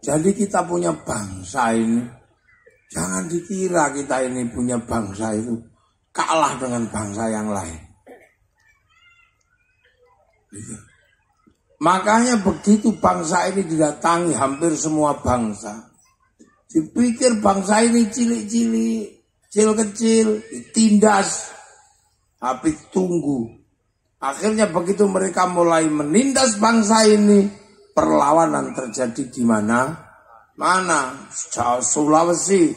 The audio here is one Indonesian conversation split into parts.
Jadi kita punya bangsa ini, jangan dikira kita ini punya bangsa itu kalah dengan bangsa yang lain. Makanya begitu bangsa ini didatangi hampir semua bangsa, dipikir bangsa ini cilik-cilik, kecil-kecil, ditindas, tapi tunggu. Akhirnya begitu mereka mulai menindas bangsa ini, perlawanan terjadi di mana? Sulawesi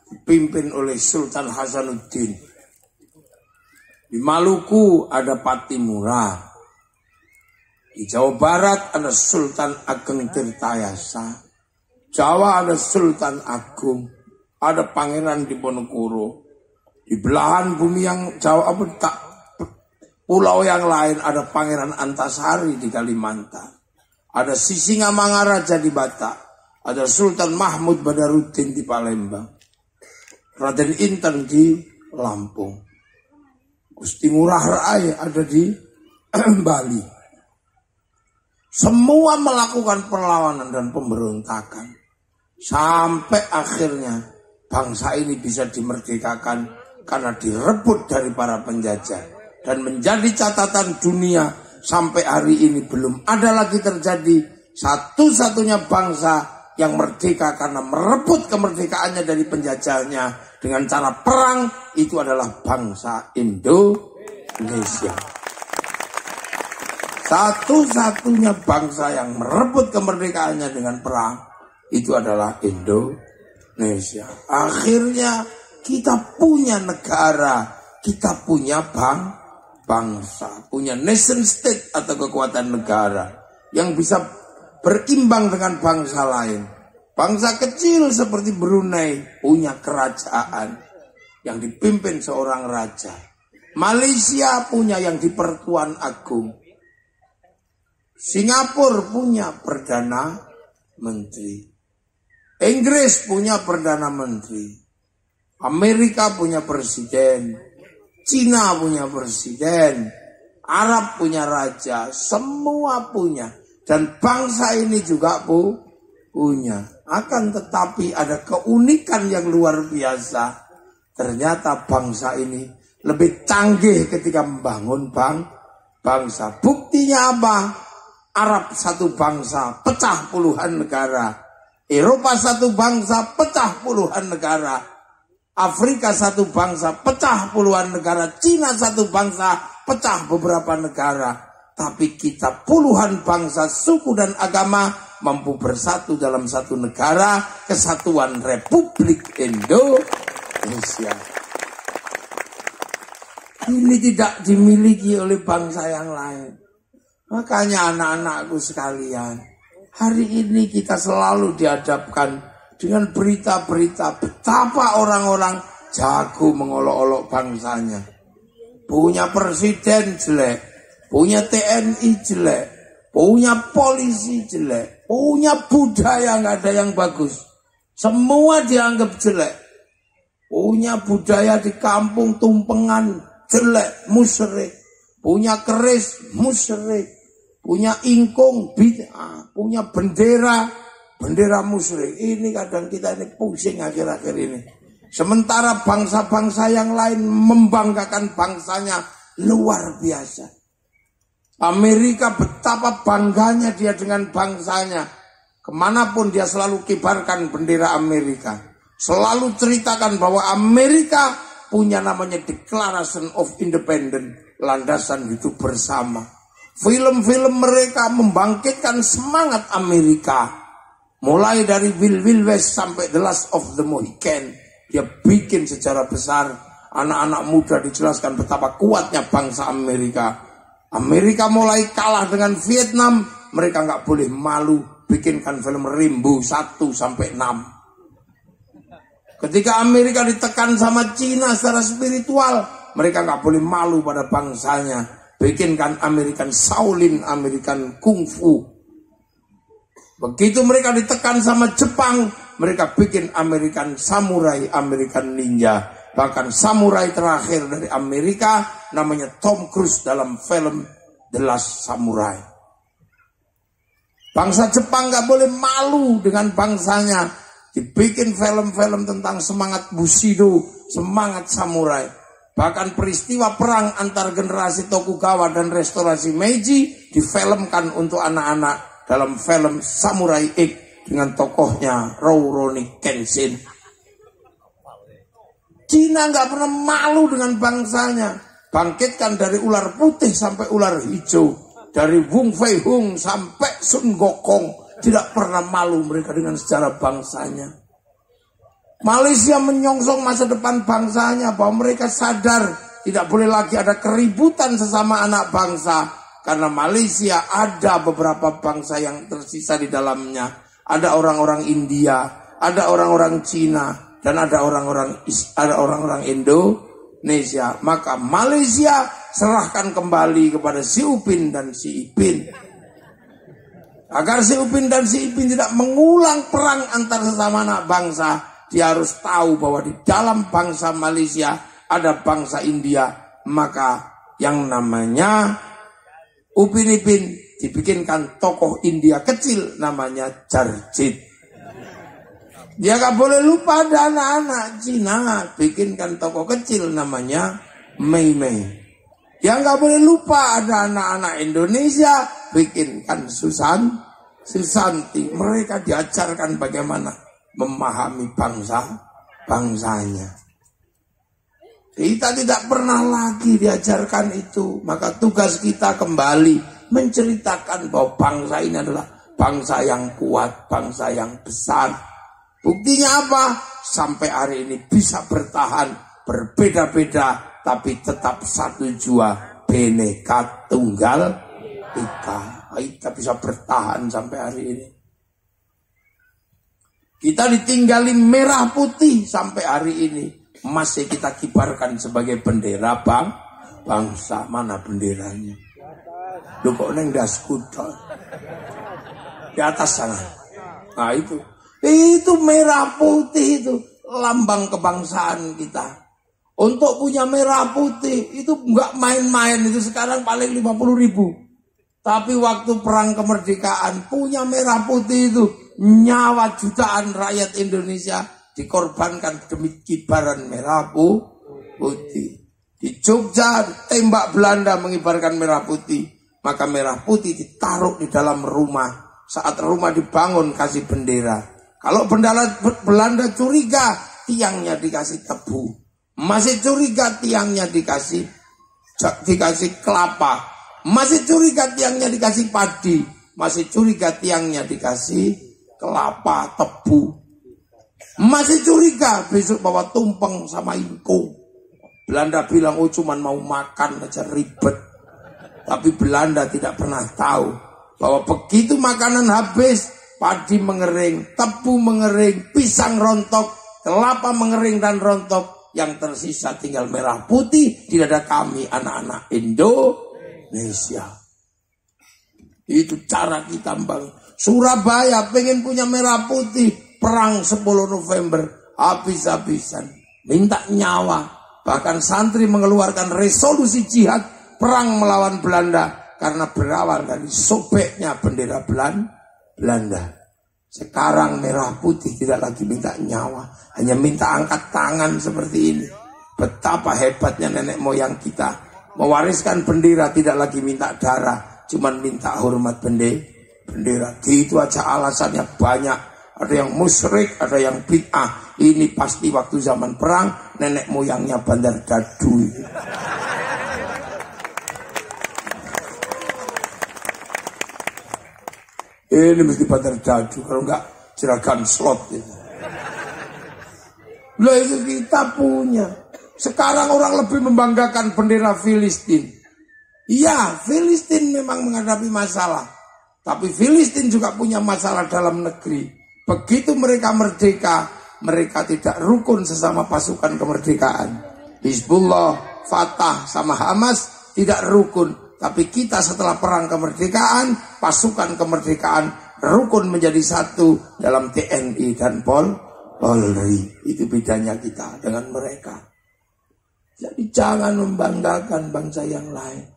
dipimpin oleh Sultan Hasanuddin. Di Maluku ada Patimura. Di Jawa Barat ada Sultan Ageng Tirtayasa. Jawa ada Sultan Agung. Ada Pangeran Diponegoro. Di belahan bumi yang Jawa pulau yang lain ada Pangeran Antasari di Kalimantan. Ada Sisingamangaraja di Batak. Ada Sultan Mahmud Badarudin di Palembang. Raden Inten di Lampung. Gusti Ngurah Rai ada di Bali. Semua melakukan perlawanan dan pemberontakan. Sampai akhirnya bangsa ini bisa dimerdekakan karena direbut dari para penjajah. Dan menjadi catatan dunia sampai hari ini belum ada lagi terjadi satu-satunya bangsa yang merdeka karena merebut kemerdekaannya dari penjajahnya dengan cara perang. Itu adalah bangsa Indonesia. Satu-satunya bangsa yang merebut kemerdekaannya dengan perang itu adalah Indonesia. Akhirnya kita punya negara, kita punya bangsa, punya nation state atau kekuatan negara yang bisa berimbang dengan bangsa lain. Bangsa kecil seperti Brunei punya kerajaan yang dipimpin seorang raja. Malaysia punya yang di Pertuan Agung. Singapura punya Perdana Menteri. Inggris punya Perdana Menteri. Amerika punya presiden. Cina punya presiden. Arab punya raja. Semua punya. Dan bangsa ini juga punya. Akan tetapi ada keunikan yang luar biasa. Ternyata bangsa ini lebih canggih ketika membangun bangsa. Buktinya apa? Arab satu bangsa, pecah puluhan negara. Eropa satu bangsa, pecah puluhan negara. Afrika satu bangsa, pecah puluhan negara. Cina satu bangsa, pecah beberapa negara. Tapi kita puluhan bangsa, suku dan agama mampu bersatu dalam satu negara, Kesatuan Republik Indonesia. Ini tidak dimiliki oleh bangsa yang lain. Makanya anak-anakku sekalian, hari ini kita selalu dihadapkan dengan berita-berita betapa orang-orang jago mengolok-olok bangsanya. Punya presiden jelek, punya TNI jelek, punya polisi jelek, punya budaya nggak ada yang bagus. Semua dianggap jelek. Punya budaya di kampung tumpengan jelek, musyrik. Punya keris, musyrik. Punya ingkung, bid'ah. Punya bendera musyrik. Ini kadang kita ini pusing akhir-akhir ini. Sementara bangsa-bangsa yang lain membanggakan bangsanya luar biasa. Amerika betapa bangganya dia dengan bangsanya. Kemanapun dia selalu kibarkan bendera Amerika. Selalu ceritakan bahwa Amerika punya namanya Declaration of Independence. Landasan hidup bersama. Film-film mereka membangkitkan semangat Amerika. Mulai dari Wild West sampai The Last of the Mohican. Dia bikin secara besar. Anak-anak muda dijelaskan betapa kuatnya bangsa Amerika. Amerika mulai kalah dengan Vietnam. Mereka nggak boleh malu. Bikinkan film Rambo 1-6. Ketika Amerika ditekan sama Cina secara spiritual, mereka nggak boleh malu pada bangsanya. Bikinkan American Shaolin, American Kung Fu. Begitu mereka ditekan sama Jepang, mereka bikin American Samurai, American Ninja. Bahkan samurai terakhir dari Amerika namanya Tom Cruise dalam film The Last Samurai. Bangsa Jepang nggak boleh malu dengan bangsanya. Dibikin film-film tentang semangat Bushido, semangat samurai. Bahkan peristiwa perang antar generasi Tokugawa dan restorasi Meiji difilmkan untuk anak-anak dalam film Samurai X dengan tokohnya Rurouni Kenshin. Cina nggak pernah malu dengan bangsanya. Bangkitkan dari ular putih sampai ular hijau, dari Wung Fei Hung sampai Sun Gokong, tidak pernah malu mereka dengan sejarah bangsanya. Malaysia menyongsong masa depan bangsanya, bahwa mereka sadar tidak boleh lagi ada keributan sesama anak bangsa, karena Malaysia ada beberapa bangsa yang tersisa di dalamnya. Ada orang-orang India, ada orang-orang Cina, dan ada orang-orang Indonesia. Maka Malaysia serahkan kembali kepada si Upin dan si Ipin, agar si Upin dan si Ipin tidak mengulang perang antar sesama anak bangsa. Dia harus tahu bahwa di dalam bangsa Malaysia ada bangsa India. Maka yang namanya Upin Ipin dibikinkan tokoh India kecil namanya Jarjit. Dia gak boleh lupa ada anak-anak Cina, bikinkan tokoh kecil namanya Mei Mei. Dia gak boleh lupa ada anak-anak Indonesia, bikinkan Susanti. Mereka diajarkan bagaimana memahami bangsanya. Kita tidak pernah lagi diajarkan itu. Maka tugas kita kembali menceritakan bahwa bangsa ini adalah bangsa yang kuat, bangsa yang besar. Buktinya apa? Sampai hari ini bisa bertahan, berbeda-beda, tapi tetap satu jua, Bhinneka Tunggal Ika. Kita bisa bertahan sampai hari ini. Kita ditinggalin merah putih sampai hari ini. Masih kita kibarkan sebagai bendera bangsa. Mana benderanya? Lu kok neng daskuta? Di atas sana. Nah itu. Itu merah putih itu. Lambang kebangsaan kita. Untuk punya merah putih itu nggak main-main. Itu sekarang paling 50.000. Tapi waktu perang kemerdekaan punya merah putih itu, nyawa jutaan rakyat Indonesia dikorbankan demi kibaran merah putih. Di Jogja tembak Belanda mengibarkan merah putih, maka merah putih ditaruh di dalam rumah. Saat rumah dibangun kasih bendera. Kalau Belanda curiga, tiangnya dikasih tebu. Masih curiga, tiangnya dikasih kelapa. Masih curiga, tiangnya dikasih padi. Masih curiga, tiangnya dikasih kelapa, tebu. Masih curiga, besok bawa tumpeng sama ingkung. Belanda bilang, oh cuman mau makan aja, ribet. Tapi Belanda tidak pernah tahu bahwa begitu makanan habis, padi mengering, tebu mengering, pisang rontok, kelapa mengering dan rontok. Yang tersisa tinggal merah putih di dada kami, anak-anak Indonesia. Itu cara kita bang. Surabaya pengen punya merah putih, perang 10 November habis-habisan, minta nyawa. Bahkan santri mengeluarkan resolusi jihad perang melawan Belanda karena berawal dari sobeknya bendera Belanda. Sekarang merah putih tidak lagi minta nyawa, hanya minta angkat tangan seperti ini. Betapa hebatnya nenek moyang kita. Mewariskan bendera tidak lagi minta darah, cuman minta hormat bendera. Gitu aja alasannya banyak. Ada yang musyrik, ada yang bid'ah. Ini pasti waktu zaman perang nenek moyangnya Bandar Dadu. Ini mesti Bandar Dadu, kalau enggak Juragan Slot itu. Lah itu kita punya. Sekarang orang lebih membanggakan bendera Filistin. Iya, Filistin memang menghadapi masalah. Tapi Filistin juga punya masalah dalam negeri. Begitu mereka merdeka, mereka tidak rukun sesama pasukan kemerdekaan. Hizbullah, Fatah, sama Hamas tidak rukun. Tapi kita setelah perang kemerdekaan, pasukan kemerdekaan rukun menjadi satu dalam TNI dan Polri. Itu bedanya kita dengan mereka. Jadi jangan membanggakan bangsa yang lain.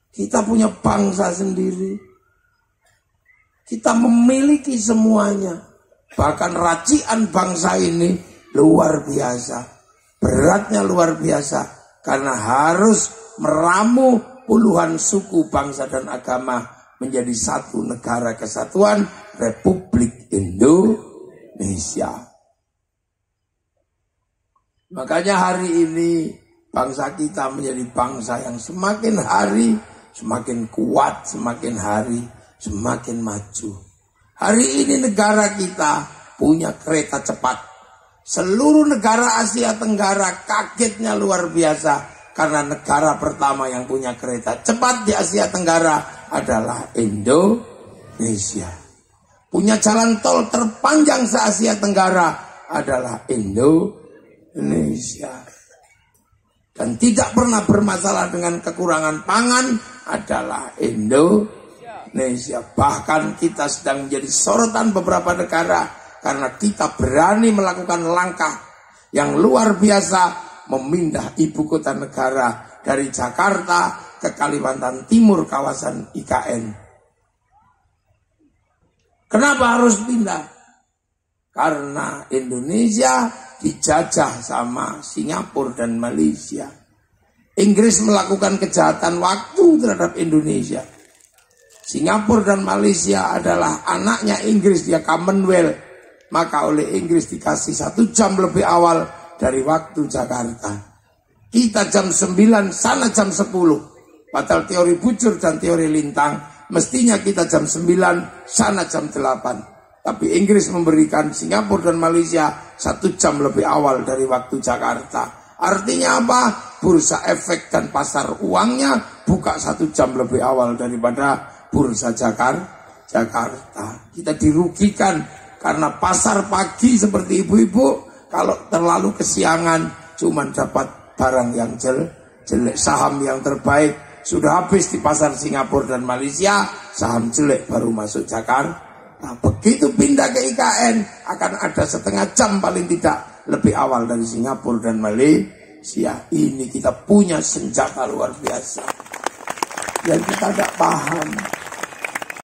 Kita punya bangsa sendiri. Kita memiliki semuanya. Bahkan racian bangsa ini luar biasa. Beratnya luar biasa. Karena harus meramu puluhan suku, bangsa, dan agama menjadi satu negara kesatuan Republik Indonesia. Makanya hari ini bangsa kita menjadi bangsa yang semakin hari semakin kuat, semakin hari semakin maju. Hari ini negara kita punya kereta cepat. Seluruh negara Asia Tenggara kagetnya luar biasa. Karena negara pertama yang punya kereta cepat di Asia Tenggara adalah Indonesia. Punya jalan tol terpanjang se-Asia Tenggara adalah Indonesia. Dan tidak pernah bermasalah dengan kekurangan pangan adalah Indonesia. Bahkan kita sedang menjadi sorotan beberapa negara karena kita berani melakukan langkah yang luar biasa, memindah ibu kota negara dari Jakarta ke Kalimantan Timur, kawasan IKN. Kenapa harus pindah? Karena Indonesia dijajah sama Singapura dan Malaysia. Inggris melakukan kejahatan waktu terhadap Indonesia. Singapura dan Malaysia adalah anaknya Inggris, dia Commonwealth. Maka oleh Inggris dikasih 1 jam lebih awal dari waktu Jakarta. Kita jam 9, sana jam 10. Padahal teori bujur dan teori lintang, mestinya kita jam 9, sana jam 8. Tapi Inggris memberikan Singapura dan Malaysia 1 jam lebih awal dari waktu Jakarta. Artinya apa? Bursa efek dan pasar uangnya buka 1 jam lebih awal daripada bursa Jakarta. Kita dirugikan karena pasar pagi seperti ibu-ibu, kalau terlalu kesiangan cuman dapat barang yang jelek, saham yang terbaik sudah habis di pasar Singapura dan Malaysia, saham jelek baru masuk Jakarta. Nah, begitu pindah ke IKN akan ada setengah jam paling tidak lebih awal dari Singapura dan Malaysia. Ini kita punya senjata luar biasa yang kita tidak paham.